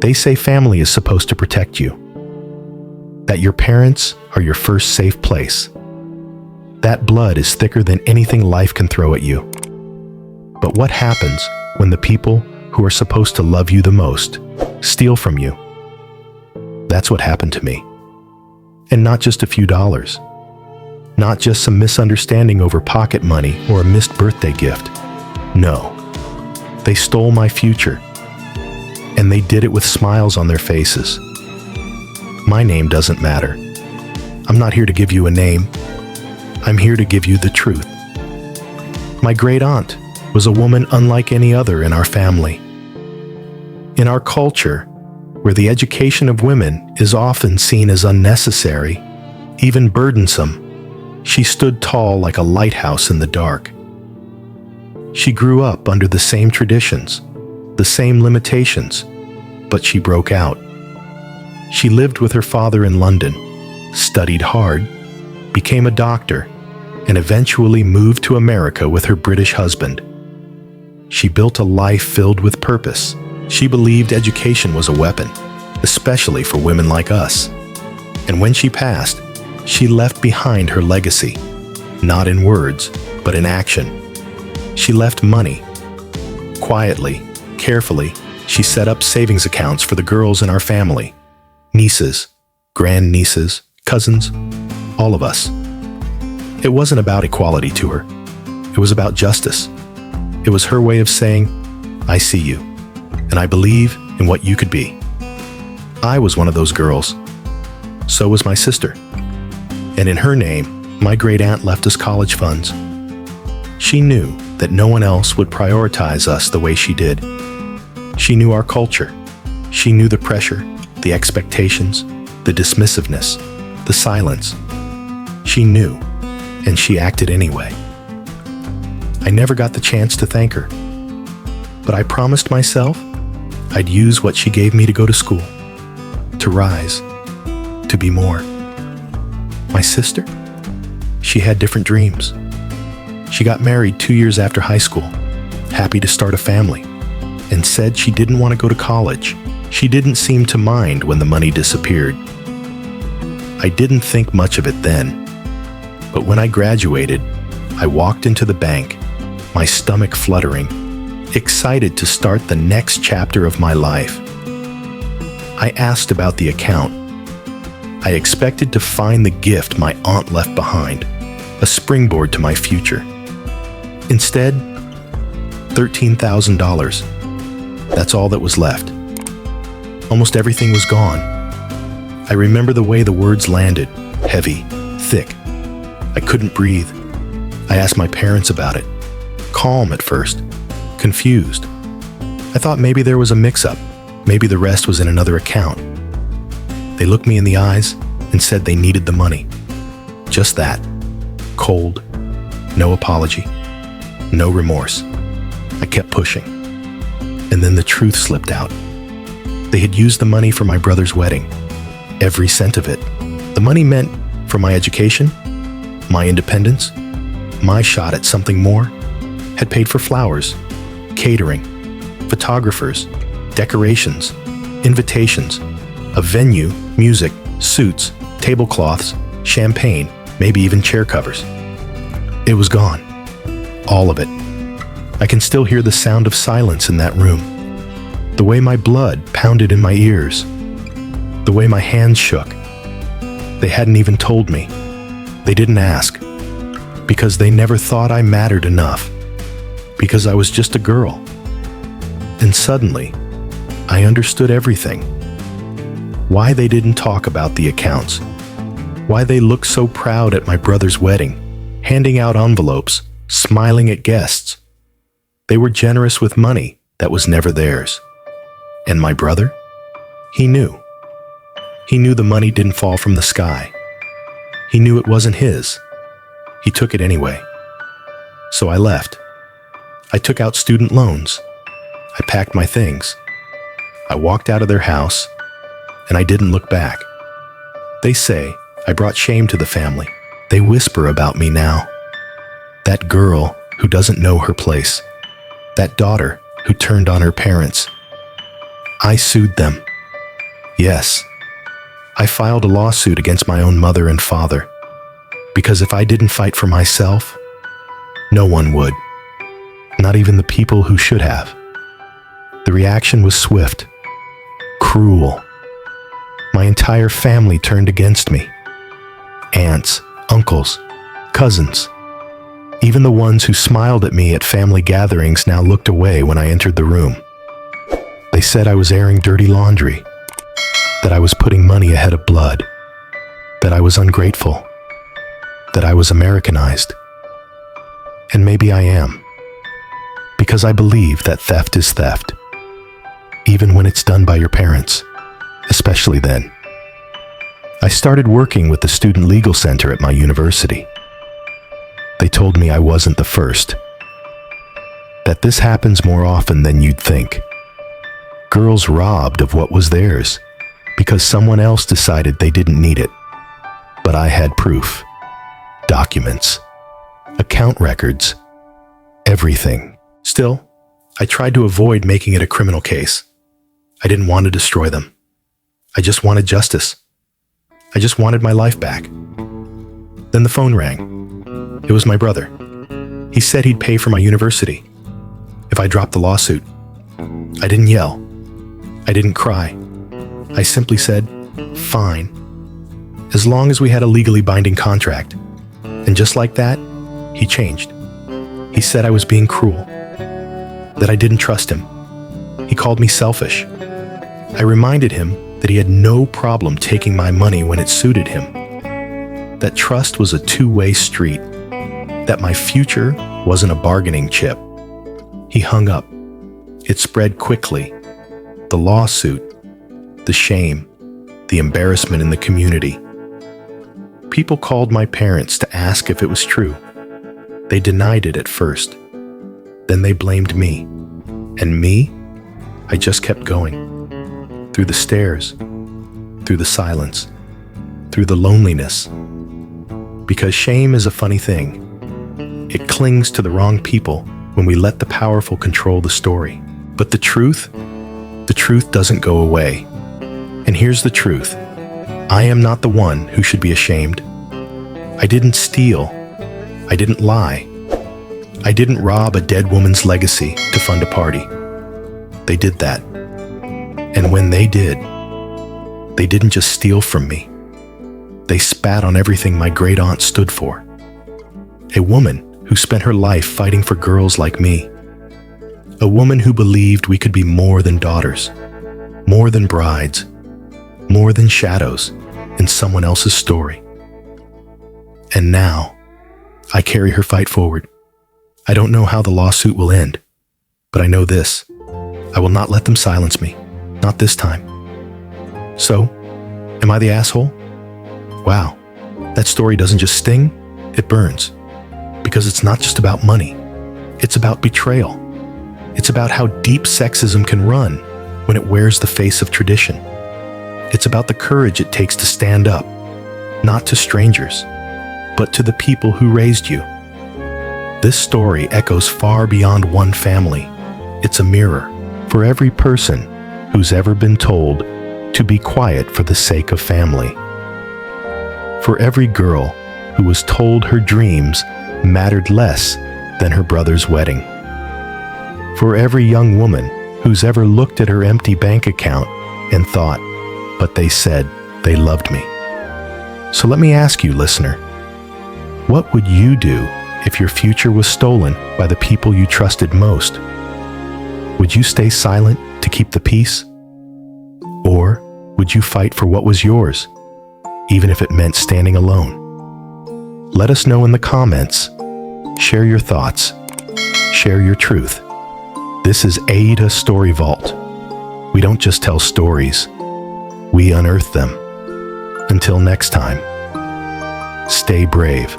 They say family is supposed to protect you, that your parents are your first safe place. That blood is thicker than anything life can throw at you. But what happens when the people who are supposed to love you the most steal from you? That's what happened to me. And not just a few dollars. Not just some misunderstanding over pocket money or a missed birthday gift. No. They stole my future. And they did it with smiles on their faces. My name doesn't matter. I'm not here to give you a name. I'm here to give you the truth. My great aunt was a woman unlike any other in our family. In our culture, where the education of women is often seen as unnecessary, even burdensome, she stood tall like a lighthouse in the dark. She grew up under the same traditions, the same limitations, but she broke out. She lived with her father in London, studied hard, became a doctor, and eventually moved to America with her British husband. She built a life filled with purpose. She believed education was a weapon, especially for women like us. And when she passed, she left behind her legacy, not in words, but in action. She left money. Quietly, carefully, she set up savings accounts for the girls in our family, nieces, grandnieces, cousins, all of us. It wasn't about equality to her. It was about justice. It was her way of saying, I see you, and I believe in what you could be. I was one of those girls. So was my sister. And in her name, my great aunt left us college funds. She knew that no one else would prioritize us the way she did. She knew our culture. She knew the pressure, the expectations, the dismissiveness, the silence. She knew, and she acted anyway. I never got the chance to thank her, but I promised myself I'd use what she gave me to go to school, to rise, to be more. My sister? She had different dreams. She got married 2 years after high school, happy to start a family, and said she didn't want to go to college. She didn't seem to mind when the money disappeared. I didn't think much of it then, but when I graduated, I walked into the bank, my stomach fluttering, excited to start the next chapter of my life. I asked about the account. I expected to find the gift my aunt left behind, a springboard to my future. Instead, $13,000. That's all that was left. Almost everything was gone. I remember the way the words landed, heavy, thick. I couldn't breathe. I asked my parents about it, calm at first, confused. I thought maybe there was a mix-up. Maybe the rest was in another account. They looked me in the eyes and said they needed the money. Just that. Cold. No apology. No remorse. I kept pushing. And then the truth slipped out. They had used the money for my brother's wedding. Every cent of it. The money meant for my education, my independence, my shot at something more, had paid for flowers, catering, photographers, decorations, invitations, a venue, music, suits, tablecloths, champagne, maybe even chair covers. It was gone. All of it. I can still hear the sound of silence in that room. The way my blood pounded in my ears. The way my hands shook. They hadn't even told me. They didn't ask. Because they never thought I mattered enough. Because I was just a girl. And suddenly, I understood everything. Why they didn't talk about the accounts. Why they looked so proud at my brother's wedding, handing out envelopes, smiling at guests. They were generous with money that was never theirs. And my brother? He knew. He knew the money didn't fall from the sky. He knew it wasn't his. He took it anyway. So I left. I took out student loans. I packed my things. I walked out of their house, and I didn't look back. They say I brought shame to the family. They whisper about me now. That girl who doesn't know her place. That daughter who turned on her parents. I sued them. Yes, I filed a lawsuit against my own mother and father, because if I didn't fight for myself, no one would, not even the people who should have. The reaction was swift, cruel. My entire family turned against me. Aunts, uncles, cousins. Even the ones who smiled at me at family gatherings now looked away when I entered the room. They said I was airing dirty laundry, that I was putting money ahead of blood, that I was ungrateful, that I was Americanized. And maybe I am, because I believe that theft is theft, even when it's done by your parents, especially then. I started working with the Student Legal Center at my university. They told me I wasn't the first, that this happens more often than you'd think. Girls robbed of what was theirs because someone else decided they didn't need it. But I had proof, documents, account records, everything. Still, I tried to avoid making it a criminal case. I didn't want to destroy them. I just wanted justice. I just wanted my life back. Then the phone rang. It was my brother. He said he'd pay for my university if I dropped the lawsuit. I didn't yell. I didn't cry. I simply said, fine, as long as we had a legally binding contract. And just like that, he changed. He said I was being cruel, that I didn't trust him. He called me selfish. I reminded him that he had no problem taking my money when it suited him, that trust was a two-way street, that my future wasn't a bargaining chip. He hung up. It spread quickly. The lawsuit, the shame, the embarrassment in the community. People called my parents to ask if it was true. They denied it at first. Then they blamed me. And me? I just kept going. Through the stairs, through the silence, through the loneliness. Because shame is a funny thing. It clings to the wrong people when we let the powerful control the story. But the truth doesn't go away. And here's the truth. I am not the one who should be ashamed. I didn't steal. I didn't lie. I didn't rob a dead woman's legacy to fund a party. They did that. And when they did, they didn't just steal from me. They spat on everything my great aunt stood for. A woman who spent her life fighting for girls like me. A woman who believed we could be more than daughters, more than brides, more than shadows in someone else's story. And now, I carry her fight forward. I don't know how the lawsuit will end, but I know this. I will not let them silence me. Not this time. So, am I the asshole? Wow, that story doesn't just sting, it burns. Because it's not just about money. It's about betrayal. It's about how deep sexism can run when it wears the face of tradition. It's about the courage it takes to stand up, not to strangers, but to the people who raised you. This story echoes far beyond one family. It's a mirror for every person who's ever been told to be quiet for the sake of family. For every girl who was told her dreams mattered less than her brother's wedding. For every young woman who's ever looked at her empty bank account and thought, but they said they loved me. So let me ask you, listener, what would you do if your future was stolen by the people you trusted most? Would you stay silent to keep the peace? Or would you fight for what was yours, even if it meant standing alone? Let us know in the comments. Share your thoughts. Share your truth. This is AITA Story Vault. We don't just tell stories, we unearth them. Until next time, stay brave.